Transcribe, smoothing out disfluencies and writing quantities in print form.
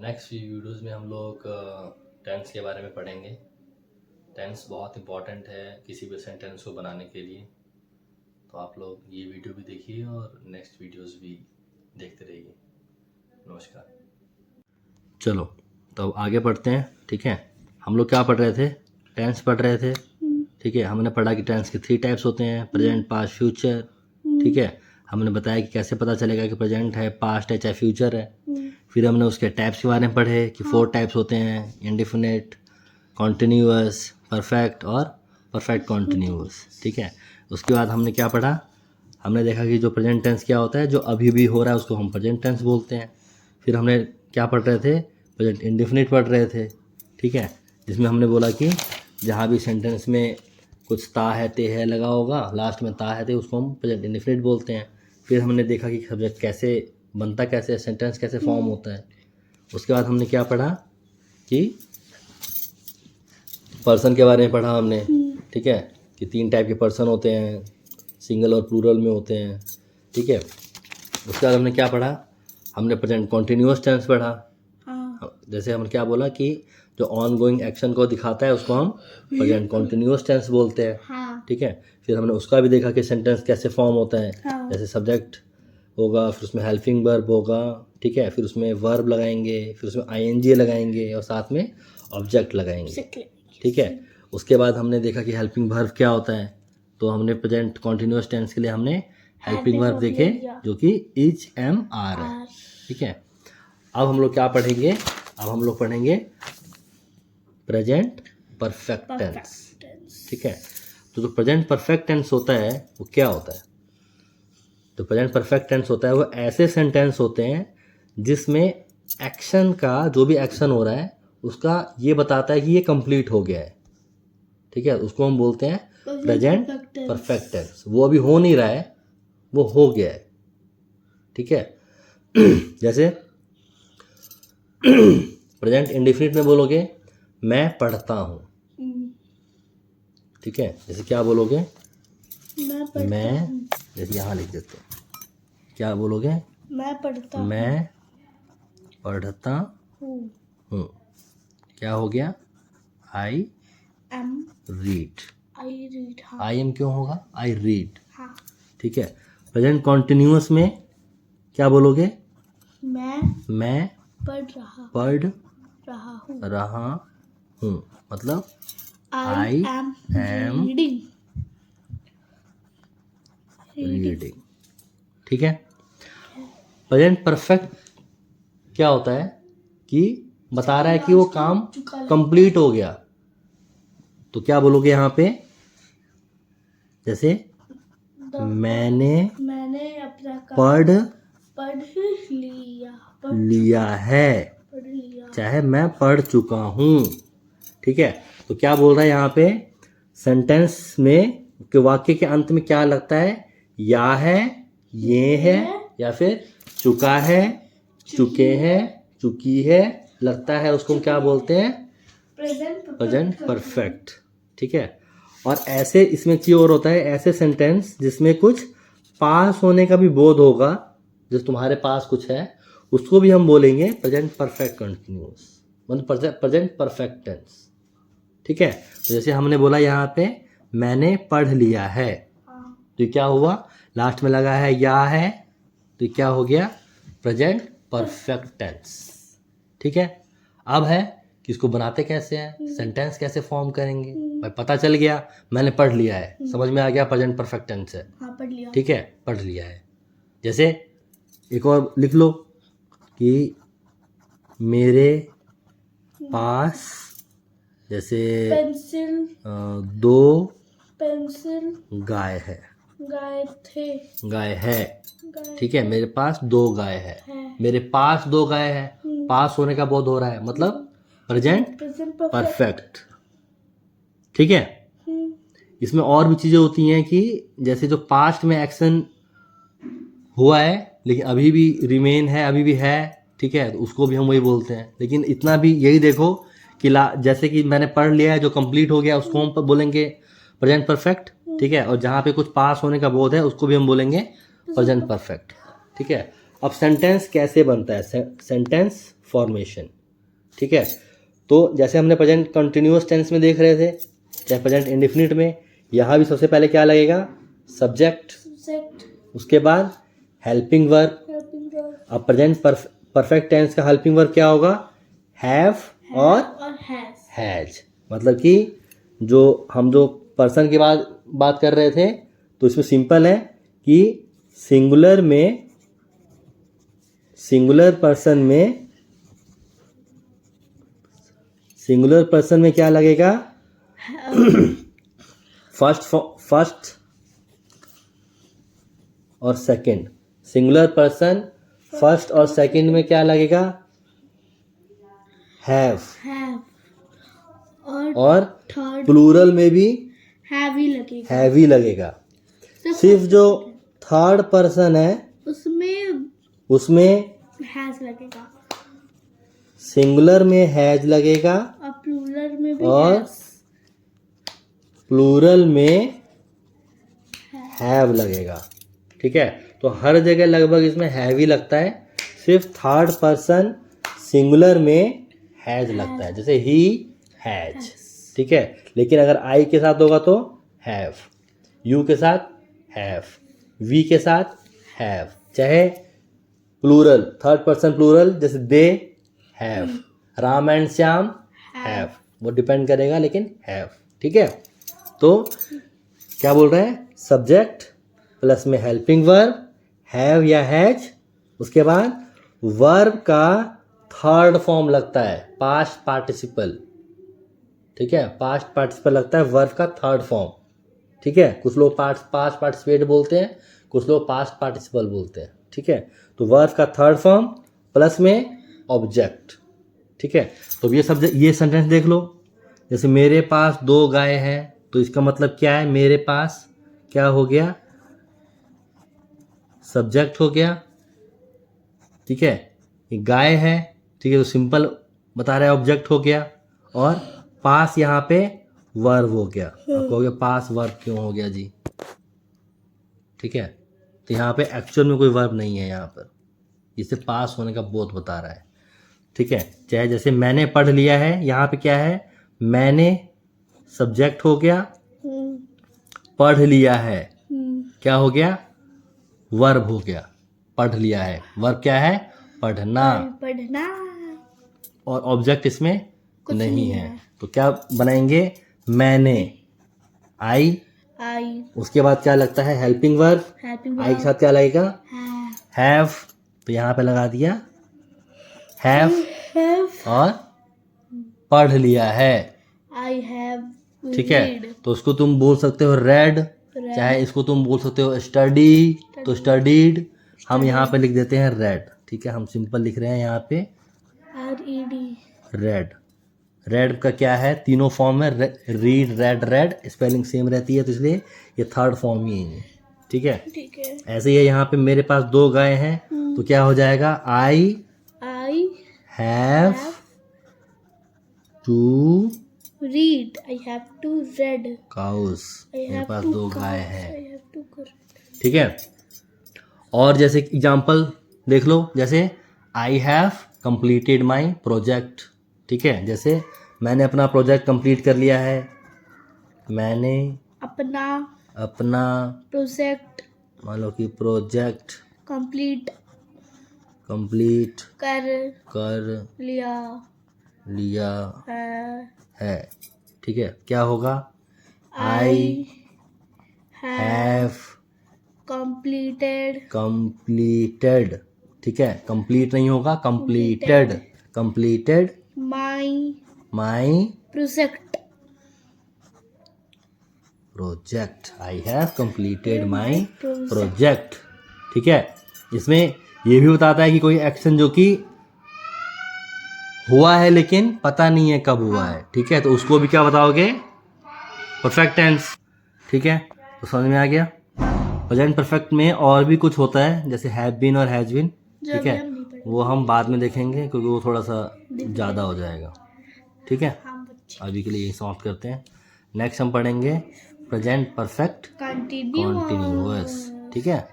Next videos में हम लोग टेंस के बारे में पढ़ेंगे। टेंस बहुत इम्पॉर्टेंट है किसी भी सेंटेंस को बनाने के लिए, तो आप लोग ये वीडियो भी देखिए और नेक्स्ट वीडियोस भी देखते रहिए। नमस्कार। चलो तो अब आगे पढ़ते हैं। ठीक है, हम लोग क्या पढ़ रहे थे? टेंस पढ़ रहे थे। ठीक है, हमने पढ़ा कि टेंस के 3 टाइप्स होते हैं, प्रेजेंट, पास्ट, फ्यूचर। ठीक है, हमने बताया कि कैसे पता चलेगा कि प्रेजेंट है, पास्ट है, चाहे फ्यूचर है। फिर हमने उसके टाइप्स के बारे में पढ़े कि 4 टाइप्स होते हैं, इंडेफिनिट, कॉन्टिन्यूअस, परफेक्ट और परफेक्ट कॉन्टिन्यूअस। ठीक है, उसके बाद हमने क्या पढ़ा? हमने देखा कि जो प्रेजेंट टेंस क्या होता है, जो अभी भी हो रहा है उसको हम प्रेजेंट टेंस बोलते हैं। फिर हमने क्या पढ़ रहे थे? प्रेजेंट इंडेफिनिट पढ़ रहे थे। ठीक है, जिसमें हमने बोला कि जहाँ भी सेंटेंस में कुछ ता है, ते है लगा होगा, लास्ट में ता है, ते, उसको हम प्रेजेंट इंडेफिनिट बोलते हैं। फिर हमने देखा कि सब्जेक्ट कैसे बनता, कैसे सेंटेंस कैसे फॉर्म होता है। उसके बाद हमने क्या पढ़ा कि पर्सन के बारे में पढ़ा हमने। ठीक है, कि 3 टाइप के पर्सन होते हैं, सिंगल और प्लूरल में होते हैं। ठीक है, उसके बाद हमने क्या पढ़ा? हमने प्रेजेंट कॉन्टिन्यूअस टेंस पढ़ा। जैसे हमने क्या बोला कि जो ऑन गोइंग एक्शन को दिखाता है उसको हम प्रेजेंट कॉन्टिन्यूअस टेंस बोलते हैं। ठीक है, फिर हमने उसका भी देखा कि सेंटेंस कैसे फॉर्म होता है। जैसे सब्जेक्ट होगा, फिर उसमें हेल्पिंग वर्ब होगा। ठीक है, फिर उसमें वर्ब लगाएंगे, फिर उसमें आईएनजी लगाएंगे और साथ में ऑब्जेक्ट लगाएंगे। ठीक है, उसके बाद हमने देखा कि हेल्पिंग वर्ब क्या होता है, तो हमने प्रेजेंट कॉन्टिन्यूअस टेंस के लिए हमने हेल्पिंग वर्ब देखे जो कि इज, एम, आर है। ठीक है, अब हम लोग क्या पढ़ेंगे? अब हम लोग पढ़ेंगे प्रेजेंट परफेक्ट टेंस। ठीक है, तो जो प्रेजेंट परफेक्ट टेंस होता है वो क्या होता है? तो प्रेजेंट परफेक्ट टेंस होता है वो ऐसे सेंटेंस होते हैं जिसमें एक्शन का, जो भी एक्शन हो रहा है उसका ये बताता है कि ये कंप्लीट हो गया है। ठीक है, उसको हम बोलते हैं प्रेजेंट परफेक्ट टेंस। वो अभी हो नहीं रहा है, वो हो गया है। ठीक है, जैसे प्रेजेंट इंडेफिनिट में बोलोगे मैं पढ़ता हूँ। ठीक है, जैसे क्या बोलोगे? मैं जैसे यहाँ लिख देते हैं, क्या बोलोगे? मैं पढ़ता हूँ। क्या हो गया? I am read. I am क्यों होगा? I read. ठीक है, प्रेजेंट कॉन्टिन्यूअस में क्या बोलोगे? मैं पढ़ रहा हूँ। मतलब आई एम रीडिंग। ठीक है, प्रेजेंट परफेक्ट क्या होता है कि बता रहा है कि वो काम कंप्लीट हो गया। तो क्या बोलोगे यहाँ पे? जैसे मैंने पढ़ लिया है, चाहे मैं पढ़ चुका हूँ। ठीक है, तो क्या बोल रहा है यहाँ पे? सेंटेंस में के वाक्य के अंत में क्या लगता है? या है, ये है, या फिर चुका है, चुके हैं, चुकी है लगता है, उसको हम क्या बोलते हैं? Present perfect. ठीक है, और ऐसे इसमें की और होता है ऐसे सेंटेंस जिसमें कुछ पास होने का भी बोध होगा, जैसे तुम्हारे पास कुछ है, उसको भी हम बोलेंगे प्रेजेंट परफेक्ट कंटिन्यूअस, मतलब प्रेजेंट परफेक्ट टेंस। ठीक है, तो जैसे हमने बोला यहाँ पे मैंने पढ़ लिया है, तो क्या हुआ? लास्ट में लगा है या है, तो क्या हो गया? Present perfect tense. ठीक है, अब है कि इसको बनाते कैसे हैं, सेंटेंस कैसे फॉर्म करेंगे। भाई पता चल गया मैंने पढ़ लिया है, समझ में आ गया प्रेजेंट परफेक्ट टेंस है। पढ़ लिया। ठीक है, पढ़ लिया है। जैसे एक और लिख लो कि मेरे पास, जैसे दो गाय है, गाय है। ठीक है, मेरे पास 2 गाय है। मेरे पास 2 गाय है, पास होने का बोध हो रहा है, मतलब प्रेजेंट परफेक्ट। ठीक है, इसमें और भी चीजें होती हैं कि जैसे जो पास्ट में एक्शन हुआ है लेकिन अभी भी रिमेन है, अभी भी है। ठीक है, तो उसको भी हम वही बोलते हैं। लेकिन इतना भी यही देखो कि जैसे कि मैंने पढ़ लिया है, जो कंप्लीट हो गया उसको हम बोलेंगे प्रेजेंट परफेक्ट। ठीक है, और जहाँ पे कुछ पास होने का बोध है उसको भी हम बोलेंगे प्रेजेंट परफेक्ट। ठीक है, अब सेंटेंस कैसे बनता है? Sentence formation. ठीक है। तो जैसे हमने प्रेजेंट कंटिन्यूअस टेंस में देख रहे थे, चाहे प्रेजेंट इंडेफिनिट में, यहाँ भी सबसे पहले क्या लगेगा, सब्जेक्ट, उसके बाद हेल्पिंग वर्ब। अब प्रेजेंट परफेक्ट टेंस का हेल्पिंग वर्ब क्या होगा, हैव और हैज। मतलब कि जो हम जो पर्सन की बात कर रहे थे, तो इसमें सिंपल है कि सिंगुलर पर्सन में क्या लगेगा, फर्स्ट और सेकंड। सिंगुलर पर्सन फर्स्ट और सेकंड में क्या लगेगा, हैव। और प्लूरल में भी हैवी लगेगा। सिर्फ जो थर्ड पर्सन है उसमें हैज लगेगा, सिंगुलर में हैज लगेगा और प्लूरल में भी और प्लूरल में हैव लगेगा। ठीक है, तो हर जगह लगभग इसमें हैवी लगता है, सिर्फ थर्ड पर्सन सिंगुलर में हैज लगता है, जैसे ही हैज। ठीक है, लेकिन अगर आई के साथ होगा तो हैव, यू के साथ हैव, वी के साथ हैव, चाहे प्लूरल थर्ड पर्सन प्लूरल जैसे they have, Ram and Shyam have, वो डिपेंड करेगा, लेकिन हैव। ठीक है, तो क्या बोल रहे हैं, सब्जेक्ट प्लस में हेल्पिंग वर्ब हैव या हैज, उसके बाद वर्ब का थर्ड फॉर्म लगता है पास्ट पार्टिसिपल। ठीक है, पास्ट पार्टिसिपल लगता है वर्ब का थर्ड फॉर्म। ठीक है, कुछ लोग पास्ट पार्टिसिपेट बोलते हैं, कुछ लोग पास्ट पार्टिसिपल बोलते हैं। ठीक है, तो वर्ब का थर्ड फॉर्म प्लस में ऑब्जेक्ट। ठीक है, तो ये सेंटेंस देख लो, जैसे मेरे पास 2 गाय हैं, तो इसका मतलब क्या है, मेरे पास क्या हो गया, सब्जेक्ट हो गया। ठीक है, ये गाय है, ठीक है, तो सिंपल बता रहा है ऑब्जेक्ट हो गया, और पास यहाँ पे वर्ब हो गया। आप कहोगे पास वर्ब क्यों हो गया जी, ठीक है, तो यहाँ पे एक्चुअल में कोई वर्ब नहीं है यहाँ पर, जिससे पास होने का बोध बता रहा है। ठीक है, चाहे जैसे मैंने पढ़ लिया है, यहाँ पे क्या है, मैंने सब्जेक्ट हो गया, पढ़ लिया है क्या हो गया, वर्ब हो गया। पढ़ लिया है वर्ब क्या है, पढ़ना, और ऑब्जेक्ट इसमें नहीं है, तो क्या बनाएंगे, मैंने, आई, उसके बाद क्या लगता है, हेल्पिंग वर्ब, आई के साथ क्या लगेगा, हैव, तो यहाँ पे लगा दिया हैव, और पढ़ लिया है, आई हैव। ठीक है, तो उसको तुम बोल सकते हो रेड, चाहे इसको तुम बोल सकते हो स्टडी, तो स्टडीड, हम यहाँ पे लिख देते हैं रेड। ठीक है, हम सिंपल लिख रहे हैं यहाँ पे रेड। रेड का क्या है, तीनों फॉर्म में, read, red, red, spelling same रहती है, तो इसलिए ये थर्ड फॉर्म ही है। ठीक है, ऐसे ही है, यहाँ पे मेरे पास 2 गाय हैं, तो क्या हो जाएगा, I have to read, I have to red cows, मेरे पास 2 गाय हैं। ठीक है, और जैसे एग्जाम्पल देख लो, जैसे I have completed my project. ठीक है, जैसे मैंने अपना प्रोजेक्ट कंप्लीट कर लिया है, मैंने अपना प्रोजेक्ट, मान लो कि प्रोजेक्ट कंप्लीट कर लिया है। ठीक है, क्या होगा, आई हैव कंप्लीटेड। ठीक है, कंप्लीट नहीं होगा, completed my project, I have completed my project. ठीक है, इसमें ये भी बताता है कि कोई एक्शन जो कि हुआ है लेकिन पता नहीं है कब हुआ है। ठीक है, तो उसको भी क्या बताओगे, परफेक्ट टेंस। ठीक है, तो समझ में आ गया। प्रेजेंट परफेक्ट में और भी कुछ होता है, जैसे हैव बीन और हैज बीन। ठीक है, वो हम बाद में देखेंगे, क्योंकि वो थोड़ा सा ज़्यादा हो जाएगा। ठीक है, अभी के लिए यही समाप्त करते हैं। नेक्स्ट हम पढ़ेंगे प्रेजेंट परफेक्ट कंटिन्यूअस। ठीक है।